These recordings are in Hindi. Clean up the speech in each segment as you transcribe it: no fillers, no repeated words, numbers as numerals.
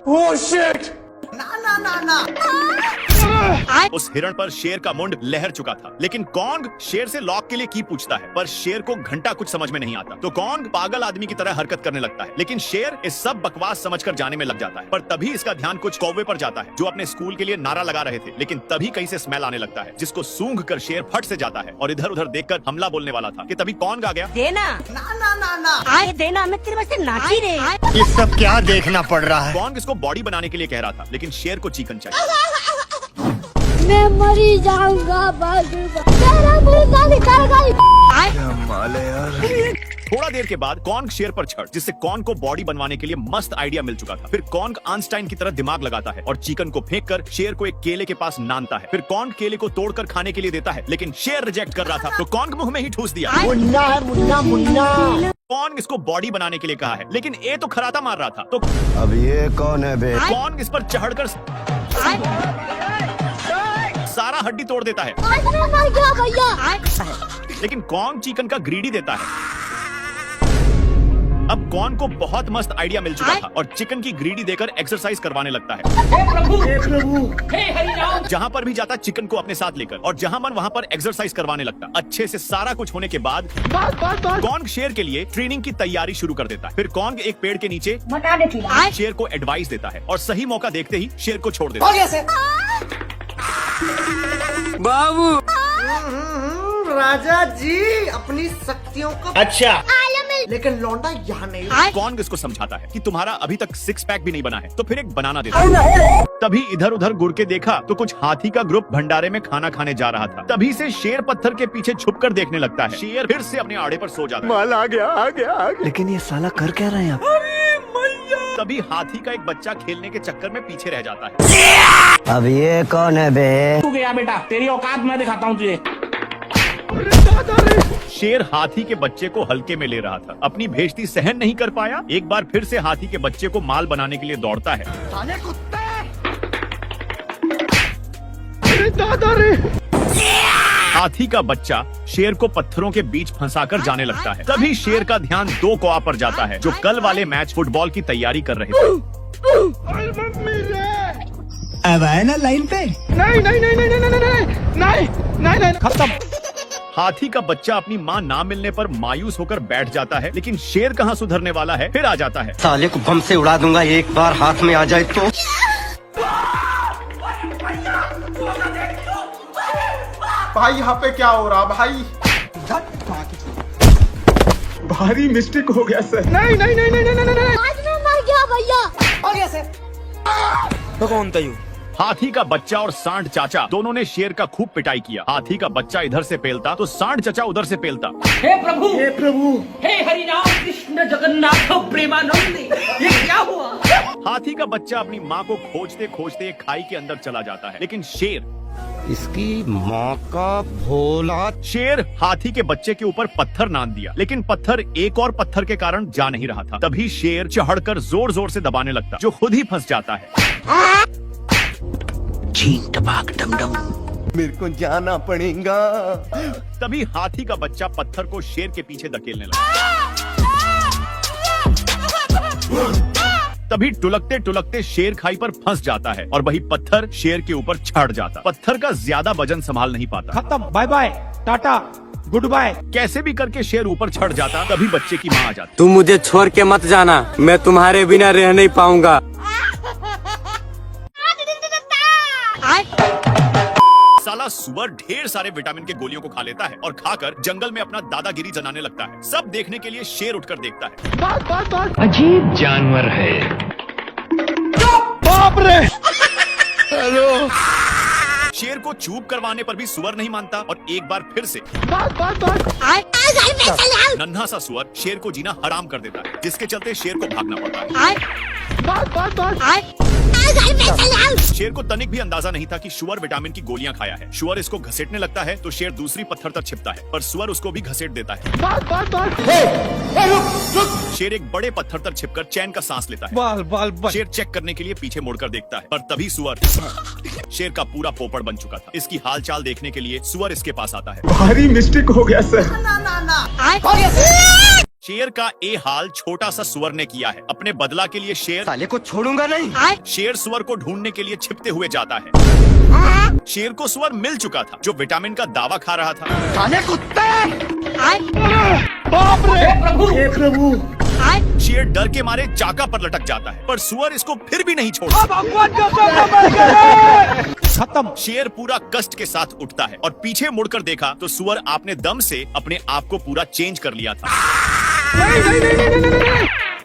Oh shit! ना ना ना ना। उस हिरण पर शेर का मुंड लहर चुका था, लेकिन कॉन्ग शेर से लॉक के लिए की पूछता है, पर शेर को घंटा कुछ समझ में नहीं आता। तो कॉन्ग पागल आदमी की तरह हरकत करने लगता है, लेकिन शेर इस सब बकवास समझकर जाने में लग जाता है। पर तभी इसका ध्यान कुछ कौवे पर जाता है, जो अपने स्कूल के लिए नारा लगा रहे थे। लेकिन तभी कहीं से स्मेल आने लगता है, जिसको सूंघ कर शेर फट से जाता है और इधर उधर देखकर हमला बोलने वाला था कि तभी कॉन्ग आ गया। देना ना ना ना ना। आए देना, मैं तेरे वास्ते नाची रे। ये सब क्या देखना पड़ रहा है? कॉन्ग इसको बॉडी बनाने के लिए कह रहा था, लेकिन शेर को चिकन चाहिए। मैं मरी जाऊंगा तेरा मुर्गा निकल गई। थोड़ा देर के बाद कॉन्ग शेर पर चढ़, जिससे कॉन्ग को बॉडी बनवाने के लिए मस्त आइडिया मिल चुका था। फिर कॉन्ग आइंस्टाइन की तरह दिमाग लगाता है और चिकन को फेंक कर शेर को एक केले के पास नानता है। फिर कॉन्ग केले को तोड़कर खाने के लिए देता है, लेकिन शेर रिजेक्ट कर रहा था, तो कॉन्ग मुंह में ही ठूस दिया। मुन्ना है, मुन्ना मुन्ना। कॉन्ग इसको बॉडी बनाने के लिए कहा है, लेकिन ये तो खराता मार रहा था। तो अब ये कौन है बे? कॉन्ग इस पर चढ़कर सारा हड्डी तोड़ देता है, मैं मर गया भैया। लेकिन कॉन्ग चिकन का ग्रीडी देता है। अब कॉन्ग को बहुत मस्त आइडिया मिल चुका था और चिकन की ग्रीडी देकर एक्सरसाइज करवाने लगता है। जहाँ पर भी जाता चिकन को अपने साथ लेकर, और जहाँ मन वहाँ पर एक्सरसाइज करवाने लगता। अच्छे से सारा कुछ होने के बाद कॉन्ग शेर के लिए ट्रेनिंग की तैयारी शुरू कर देता है। फिर कॉन्ग एक पेड़ के नीचे शेर को एडवाइस देता है और सही मौका देखते ही शेर को छोड़ देता है। राजा जी अपनी शक्तियों को अच्छा, लेकिन लौंडा यहाँ नहीं। कॉन्ग इसको समझाता है कि तुम्हारा अभी तक सिक्स पैक भी नहीं बना है, तो फिर एक बनाना देता है। तभी इधर उधर गुड़ के देखा तो कुछ हाथी का ग्रुप भंडारे में खाना खाने जा रहा था। तभी से शेर पत्थर के पीछे छुपकर देखने लगता है। शेर फिर से अपने आड़े पर सो जाता है। माल आ गया। लेकिन ये साला कर क्या रहे हैं आप? तभी हाथी का एक बच्चा खेलने के चक्कर में पीछे रह जाता है। अब ये कौन है बे? तू गया बेटा, तेरी औकात मैं दिखाता हूँ तुझे। शेर हाथी के बच्चे को हल्के में ले रहा था, अपनी बेइज्जती सहन नहीं कर पाया। एक बार फिर से हाथी के बच्चे को माल बनाने के लिए दौड़ता है। साले कुत्ते। हाथी का बच्चा शेर को पत्थरों के बीच फंसाकर जाने लगता है। तभी शेर का ध्यान दो कौवा पर जाता है, जो कल वाले मैच फुटबॉल की तैयारी कर रहे थे। अब आए ना लाइन पे? नहीं, खत्म। हाथी का बच्चा अपनी माँ ना मिलने पर मायूस होकर बैठ जाता है, लेकिन शेर कहाँ सुधरने वाला है, फिर आ जाता है। साले को बम से उड़ा दूंगा, एक बार हाथ में आ जाए तो। भाई यहाँ पे क्या हो रहा भाई? भारी मिस्टेक हो गया सर। नहीं। आज मैं मर गया भैया। हो गया सर। तो कौन था यू? हाथी का बच्चा और सांड चाचा दोनों ने शेर का खूब पिटाई किया। हाथी का बच्चा इधर से पेलता तो सांड चाचा उधर से पेलता। हे प्रभु हे हरि राम कृष्ण जगन्नाथ प्रेमानंद, ये क्या हुआ? हाथी का बच्चा अपनी माँ को खोजते खोजते एक खाई के अंदर चला जाता है, लेकिन इसकी माँ का भोला। शेर हाथी के बच्चे के ऊपर पत्थर नान दिया, लेकिन पत्थर एक और पत्थर के कारण जा नहीं रहा था। तभी शेर चढ़कर जोर जोर से दबाने लगता, जो खुद ही फंस जाता है। चीन टपाक डमडम, मेरे को जाना पड़ेगा। तभी हाथी का बच्चा पत्थर को शेर के पीछे धकेलने लगा। तभी टुलकते टुलकते शेर खाई पर फंस जाता है और वही पत्थर शेर के ऊपर चढ़ जाता। पत्थर का ज्यादा वजन संभाल नहीं पाता। खत्म, bye bye, tata, goodbye. कैसे भी करके शेर ऊपर चढ़ जाता। तभी बच्चे की माँ आ जाती। तुम मुझे छोड़ के मत जाना, मैं तुम्हारे बिना रह नहीं पाऊंगा। साला सुअर ढेर सारे विटामिन के गोलियों को खा लेता है और खाकर जंगल में अपना दादागिरी जनाने लगता है। सब देखने के लिए शेर उठकर देखता है। अजीब जानवर है। बाप रे। हेलो। शेर को चूप करवाने पर भी सुअर नहीं मानता और एक बार फिर से नन्हा सा सुअर शेर को जीना हराम कर देता है, जिसके चलते शेर को भागना पड़ता है। शेर को तनिक भी अंदाजा नहीं था कि सुअर विटामिन की गोलियां खाया है। सुअर इसको घसीटने लगता है तो शेर दूसरी पत्थर तक छिपता है, पर सुअर उसको भी घसीट देता है। शेर एक बड़े पत्थर तक छिपकर चैन का सांस लेता है। शेर चेक करने के लिए पीछे मुड़कर देखता है, पर तभी सुअर शेर का पूरा पोपड़ बन चुका था। इसकी हालचाल देखने के लिए सुअर इसके पास आता है। भारी मिस्टेक हो गया सर। ना। हो गया सर। शेर का ये हाल छोटा सा सुअर ने किया है। अपने बदला के लिए शेर साले को छोड़ूंगा नहीं। शेर सुअर को ढूंढने के लिए छिपते हुए जाता है। शेर को सुअर मिल चुका था जो विटामिन का दावा खा रहा था। साले कुत्ते। प्रभु शेर डर के मारे चाका पर लटक जाता है, पर सुअर इसको फिर भी नहीं छोड़ता। खत्म। शेर पूरा कष्ट के साथ उठता है और पीछे मुड़कर देखा तो सुअर अपने दम से अपने आप को पूरा चेंज कर लिया था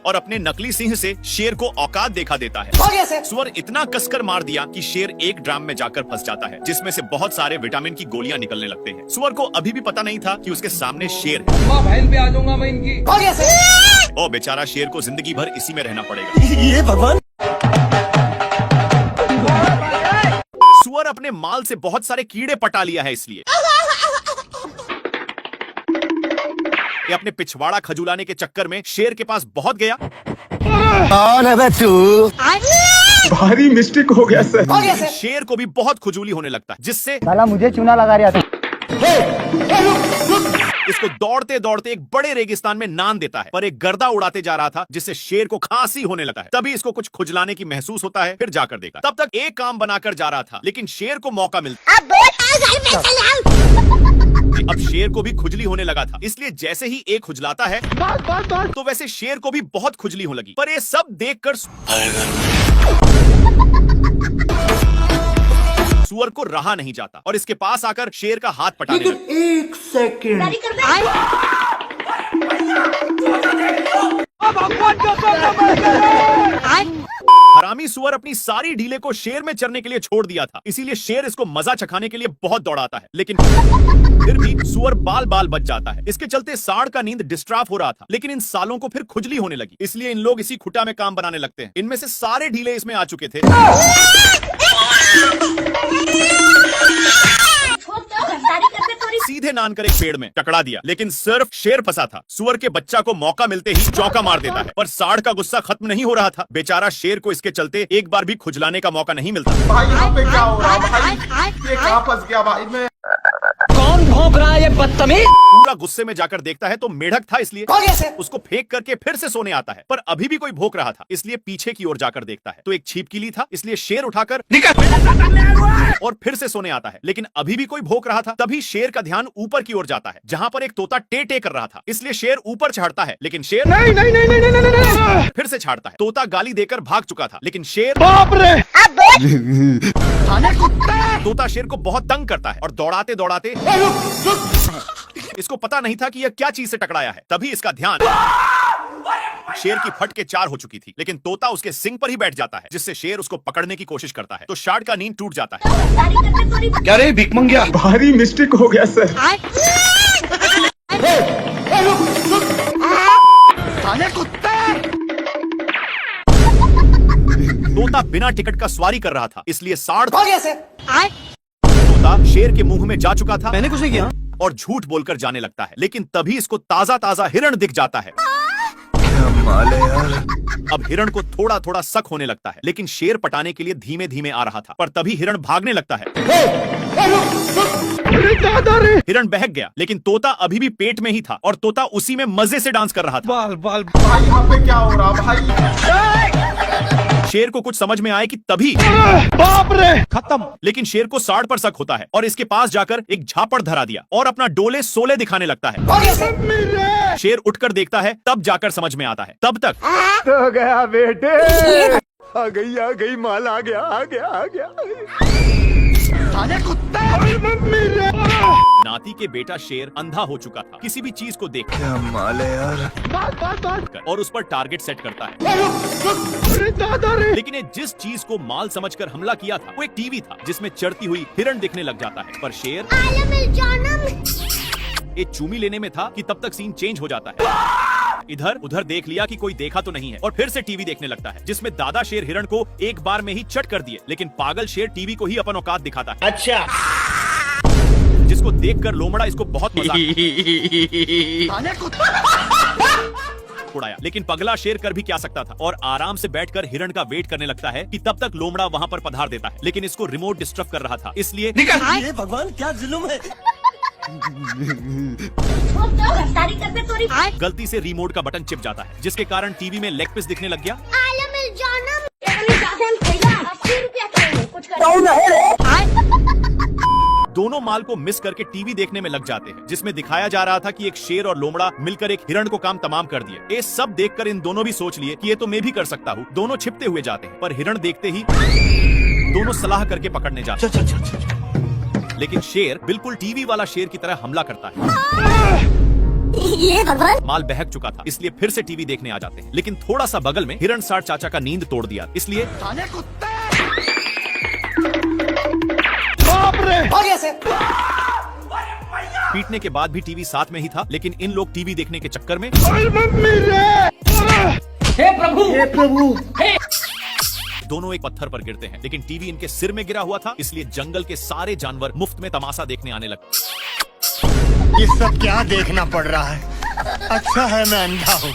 और अपने नकली सिंह से शेर को औकात देखा देता है। सुअर इतना कसकर मार दिया कि शेर एक ड्राम में जाकर फंस जाता है, जिसमें से बहुत सारे विटामिन की गोलियां निकलने लगते हैं। सुअर को अभी भी पता नहीं था कि उसके सामने शेर है। पे आ जाऊंगा मैं इनकी। और बेचारा शेर को जिंदगी भर इसी में रहना पड़ेगा। ये भगवान। सुअर अपने माल से बहुत सारे कीड़े पटा लिया है, इसलिए ये अपने पिछवाड़ा खजुलाने के चक्कर में शेर के पास बहुत गया। कौन है बे तू? भारी मिस्टेक हो गया सर। लेकिन शेर को भी बहुत खुजली होने लगता है, जिससे साला मुझे चूना लगा रहा था। इसको दौड़ते दौड़ते एक बड़े रेगिस्तान में नान देता है, पर एक गर्दा उड़ाते जा रहा था जिससे शेर को खांसी होने लगता है। तभी इसको कुछ खुजलाने की महसूस होता है, फिर जाकर देखा। तब तक एक काम बनाकर जा रहा था, लेकिन शेर को मौका मिलता। अब शेर को भी खुजली होने लगा था, इसलिए जैसे ही एक खुजलाता है तो वैसे शेर को भी बहुत खुजली होने लगी। पर ये सब देखकर सुअर को रहा नहीं जाता और इसके पास आकर शेर का हाथ पटाने लगा। एक सेकंड। हरामी सुअर अपनी सारी ढीले को शेर में चरने के लिए छोड़ दिया था, इसीलिए शेर इसको मजा चखाने के लिए बहुत दौड़ाता है, लेकिन फिर भी सुअर बाल बाल बच जाता है। इसके चलते सांड का नींद डिस्टर्ब हो रहा था, लेकिन इन सालों को फिर खुजली होने लगी, इसलिए इन लोग इसी खुटा में काम बनाने लगते हैं। इनमें से सारे ढीले इसमें आ चुके थे। सीधे नान कर एक पेड़ में टकरा दिया, लेकिन सिर्फ शेर फंसा था। सुअर के बच्चा को मौका मिलते ही चौका मार देता है, पर सांड का गुस्सा खत्म नहीं हो रहा था। बेचारा शेर को इसके चलते एक बार भी खुजलाने का मौका नहीं मिलता। भाई यहाँ पे क्या हो रहा है भाई? ये कहाँ फंस गया भाई मैं? कौन भौंक रहा है ये बदतमीज? पूरा गुस्से में जाकर देखता है तो मेढक था, इसलिए उसको फेंक करके फिर से सोने आता है, पर अभी भी कोई भौंक रहा था, इसलिए पीछे की ओर जाकर देखता है तो एक छिपकली था, इसलिए शेर उठाकर और फिर से सोने आता है, लेकिन अभी भी कोई भौंक रहा था। तभी शेर का ध्यान ऊपर की ओर जाता है, जहां पर एक तोता टे टे कर रहा था, इसलिए शेर ऊपर चढ़ता है, लेकिन शेर नहीं, फिर से छाड़ता है। तोता गाली देकर भाग चुका था, लेकिन शेर तोता शेर को बहुत तंग करता है और दौड़ाते दौड़ाते इसको पता नहीं था कि यह क्या चीज से टकराया है। तभी इसका ध्यान शेर की फट के 4 हो चुकी थी, लेकिन तोता उसके सिंग पर ही बैठ जाता है, जिससे शेर उसको पकड़ने की कोशिश करता है, तो सांड का नींद टूट जाता है। क्या रे भिख मंगिया? भारी मिस्टेक हो गया सर। साले कुत्ते। तोता बिना टिकट का सवारी कर रहा था, इसलिए सांड तोता शेर के मुंह में जा चुका था। मैंने कुछ नहीं किया और झूठ बोलकर जाने लगता है, लेकिन तभी इसको ताजा ताजा हिरण दिख जाता है। अब हिरण को थोड़ा थोड़ा शक होने लगता है, लेकिन शेर पटाने के लिए धीमे धीमे आ रहा था, पर तभी हिरण भागने लगता है। हिरण बहक गया, लेकिन तोता अभी भी पेट में ही था और तोता उसी में मजे से डांस कर रहा था। भाई यहाँ पे क्या हो रहा भाई? शेर को कुछ समझ में आए कि तभी बाप रे खत्म। लेकिन शेर को सांड पर शक होता है और इसके पास जाकर एक झापड़ धरा दिया और अपना डोले सोले दिखाने लगता है। शेर उठकर देखता है, तब जाकर समझ में आता है। तब तक तो गया बेटे। आ गई माल आ गया। साले कुत्ते। नाती के बेटा शेर अंधा हो चुका था, किसी भी चीज को देख क्या माल है कर और उस पर टारगेट सेट करता है। लेकिन ये जिस चीज को माल समझकर हमला किया था वो एक टीवी था, जिसमें चढ़ती हुई हिरण दिखने लग जाता है, पर शेर ये चूमी लेने में था कि तब तक सीन चेंज हो जाता है। इधर उधर देख लिया कि कोई देखा तो नहीं है और फिर से टीवी देखने लगता है, जिसमें दादा शेर हिरण को एक बार में ही चट कर दिए, लेकिन पागल शेर टीवी को ही अपन औकात दिखाता है। अच्छा, जिसको देखकर लोमड़ा इसको बहुत मजा उड़ाया, लेकिन पगला शेर कर भी क्या सकता था और आराम से बैठकर हिरण का वेट करने लगता है कि तब तक लोमड़ा वहां पर पधार देता है, लेकिन इसको रिमोट डिस्टर्ब कर रहा था, इसलिए ये भगवान क्या जुल्म है। गलती से रिमोट का बटन चिप जाता है, जिसके कारण टीवी में लेग पीस दिखने लग गया। दोनों माल को मिस करके टीवी देखने में लग जाते हैं, जिसमें दिखाया जा रहा था कि एक शेर और लोमड़ा मिलकर एक हिरण को काम तमाम कर दिए। ये सब देखकर इन दोनों भी सोच लिए कि ये तो मैं भी कर सकता हूँ। दोनों छिपते हुए जाते हैं, पर हिरण देखते ही दोनों सलाह करके पकड़ने जाते हैं। लेकिन शेर बिल्कुल टीवी वाला शेर की तरह हमला करता है। ये भगवान। माल बहक चुका था, इसलिए फिर से टीवी देखने आ जाते हैं। लेकिन थोड़ा सा बगल में हिरण साठ चाचा का नींद तोड़ दिया, इसलिए साले कुत्ते। पीटने के बाद भी टीवी साथ में ही था। लेकिन इन लोग टीवी देखने के चक्कर में हे प्रभु दोनों एक पत्थर पर गिरते हैं। लेकिन टीवी इनके सिर में गिरा हुआ था, इसलिए जंगल के सारे जानवर मुफ्त में तमाशा देखने आने लगे। ये सब क्या देखना पड़ रहा है? अच्छा है मैं अंधा हूँ।